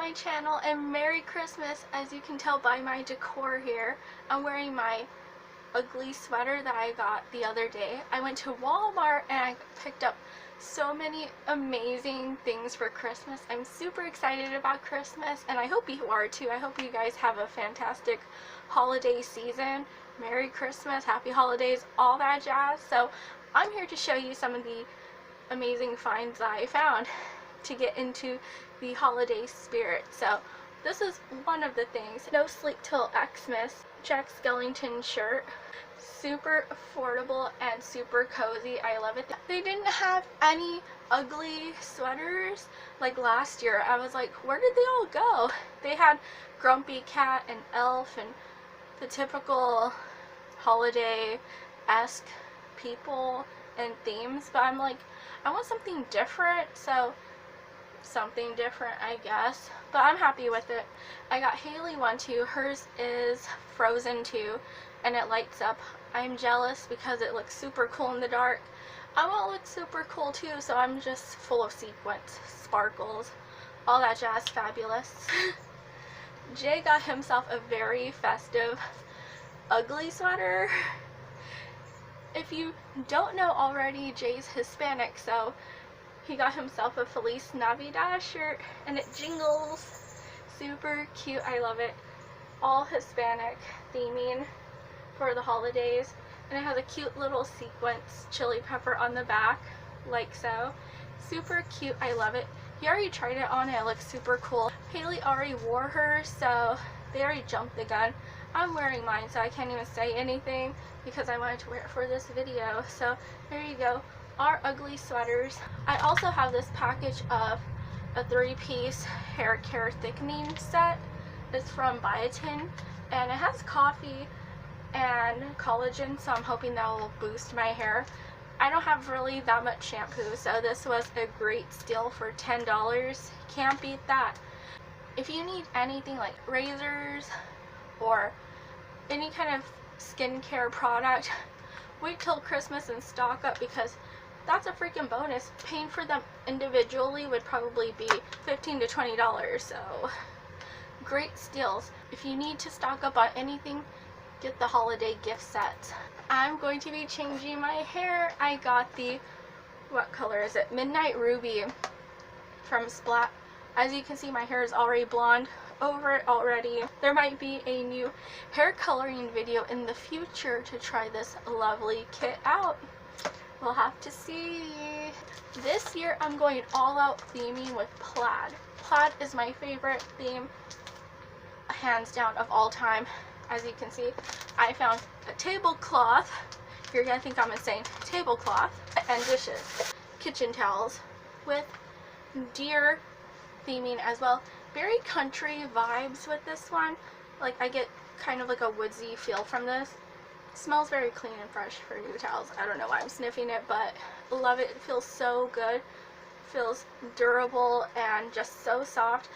my channel and Merry Christmas. As you can tell by my decor here, I'm wearing my ugly sweater that I got the other day. I went to Walmart and I picked up so many amazing things for Christmas. I'm super excited about Christmas and I hope you are too. I hope you guys have a fantastic holiday season. Merry Christmas, happy holidays, all that jazz. So I'm here to show you some of the amazing finds that I found to get into the holiday spirit. So this is one of the things. No Sleep Till Xmas Jack Skellington shirt. Super affordable and super cozy. I love it. They didn't have any ugly sweaters like last year. I was like, where did they all go? They had Grumpy Cat and Elf and the typical holiday-esque people and themes, but I'm like, I want something different, so something different, I guess, but I'm happy with it. I got Haley one too. Hers is Frozen 2 and it lights up. I'm jealous because it looks super cool in the dark. I want to look super cool too, so I'm just full of sequins, sparkles, all that jazz. Fabulous. Jay got himself a very festive ugly sweater. If you don't know already, Jay's Hispanic, so he got himself a Feliz Navidad shirt and it jingles. Super cute. I love it. All Hispanic theming for the holidays, and it has a cute little sequence chili pepper on the back, like so. Super cute. I love it. He already tried it on and it looks super cool. Haley already wore hers, so they already jumped the gun. I'm wearing mine, so I can't even say anything because I wanted to wear it for this video. So there you go, our ugly sweaters. I also have this package of a 3-piece hair care thickening set. It's from Biotin and it has coffee and collagen, so I'm hoping that will boost my hair. I don't have really that much shampoo, so this was a great steal for $10. Can't beat that. If you need anything like razors or any kind of skincare product, wait till Christmas and stock up because that's a freaking bonus. Paying for them individually would probably be $15 to $20, so great steals. If you need to stock up on anything, get the holiday gift set. I'm going to be changing my hair. I got the, what color is it? Midnight Ruby from Splat. As you can see, my hair is already blonde over it already. There might be a new hair coloring video in the future to try this lovely kit out. We'll have to see. This year I'm going all out theming with plaid. Plaid is my favorite theme, hands down, of all time. As you can see, I found a tablecloth. You're gonna think I'm insane. Tablecloth and dishes. Kitchen towels with deer theming as well. Very country vibes with this one. Like, I get kind of like a woodsy feel from this. It smells very clean and fresh for new towels. I don't know why I'm sniffing it, but love it. It feels so good. Feels durable and just so soft.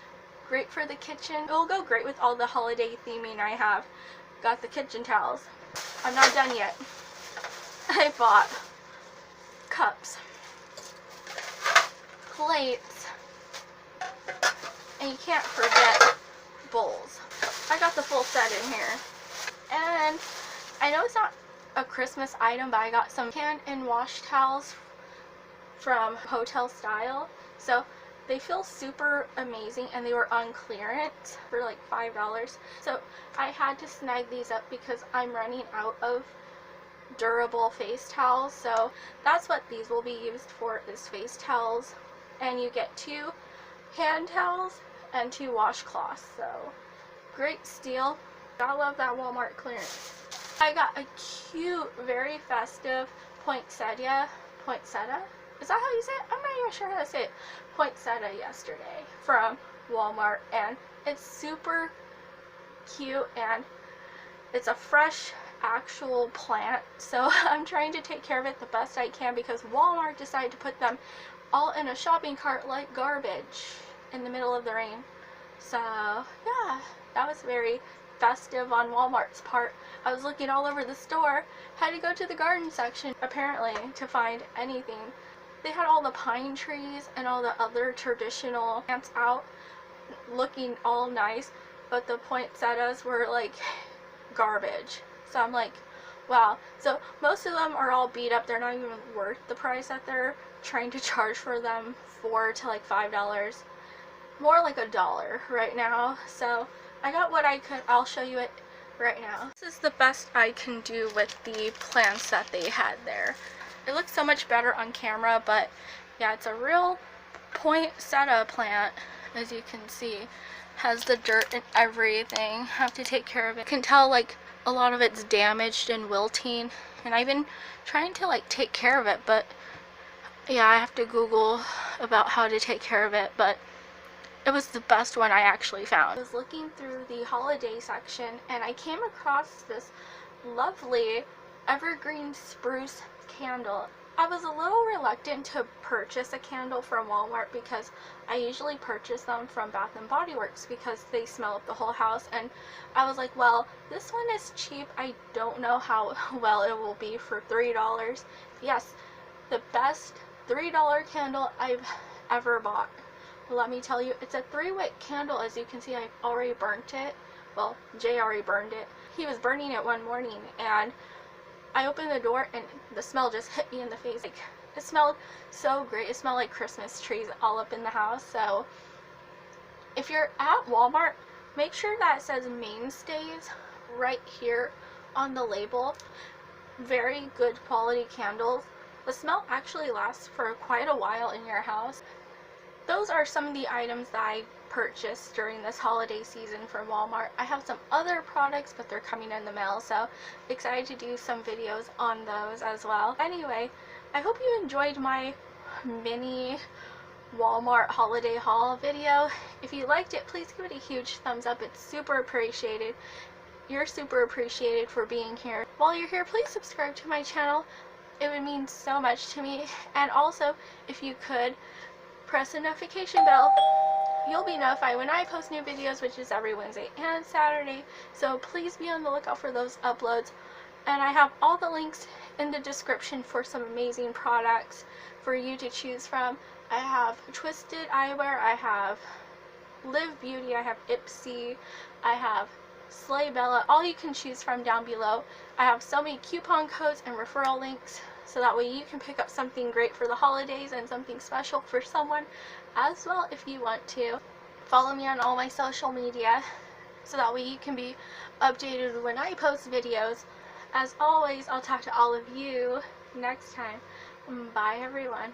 Great for the kitchen. It will go great with all the holiday theming I have. Got the kitchen towels. I'm not done yet. I bought cups, plates, and you can't forget bowls. I got the full set in here. And I know it's not a Christmas item, but I got some hand and wash towels from Hotel Style. So they feel super amazing and they were on clearance for like $5. So I had to snag these up because I'm running out of durable face towels. So that's what these will be used for, is face towels. And you get 2 hand towels and 2 washcloths. So great steal. I love that Walmart clearance. I got a cute, very festive poinsettia. Is that how you say it? I'm not even sure how to say it. Poinsettia yesterday from Walmart, and it's super cute and it's a fresh actual plant, so I'm trying to take care of it the best I can because Walmart decided to put them all in a shopping cart like garbage in the middle of the rain. So yeah, that was very festive on Walmart's part. I was looking all over the store, had to go to the garden section apparently to find anything. They had all the pine trees and all the other traditional plants out. looking all nice, but the poinsettias were like garbage. So I'm like, wow. So most of them are all beat up. They're not even worth the price that they're trying to charge for them, $4 to like $5. More like $1 right now. So I got what I could. I'll show you it right now. This is the best I can do with the plants that they had there. It looks so much better on camera, but yeah, it's a real poinsettia plant, as you can see. Has the dirt and everything. Have to take care of it. You can tell like a lot of it's damaged and wilting, and I've been trying to like take care of it, but yeah, I have to Google about how to take care of it, but it was the best one I actually found. I was looking through the holiday section and I came across this lovely evergreen spruce candle. I was a little reluctant to purchase a candle from Walmart because I usually purchase them from Bath & Body Works because they smell up the whole house, and I was like, well, this one is cheap. I don't know how well it will be for $3. Yes, the best $3 candle I've ever bought. Let me tell you, it's a 3-wick candle. As you can see, I've already burnt it. Well, Jay already burned it. He was burning it one morning, and I opened the door and the smell just hit me in the face. Like, it smelled so great. It smelled like Christmas trees all up in the house. So if you're at Walmart, make sure that says Mainstays right here on the label. Very good quality candles. The smell actually lasts for quite a while in your house. Those are some of the items that I purchased during this holiday season from Walmart. I have some other products, but they're coming in the mail, so excited to do some videos on those as well. Anyway, I hope you enjoyed my mini Walmart holiday haul video. If you liked it, please give it a huge thumbs up. It's super appreciated. You're super appreciated for being here. While you're here, please subscribe to my channel. It would mean so much to me. And also, if you could, press the notification bell. You'll be notified when I post new videos, which is every Wednesday and Saturday. So please be on the lookout for those uploads. And I have all the links in the description for some amazing products for you to choose from. I have Twistedeyewear, I have Liv Beauty, I have Ipsy, I have SLAYBELLA, all you can choose from down below. I have so many coupon codes and referral links, so that way you can pick up something great for the holidays and something special for someone as well if you want to. Follow me on all my social media so that way you can be updated when I post videos. As always, I'll talk to all of you next time. Bye everyone.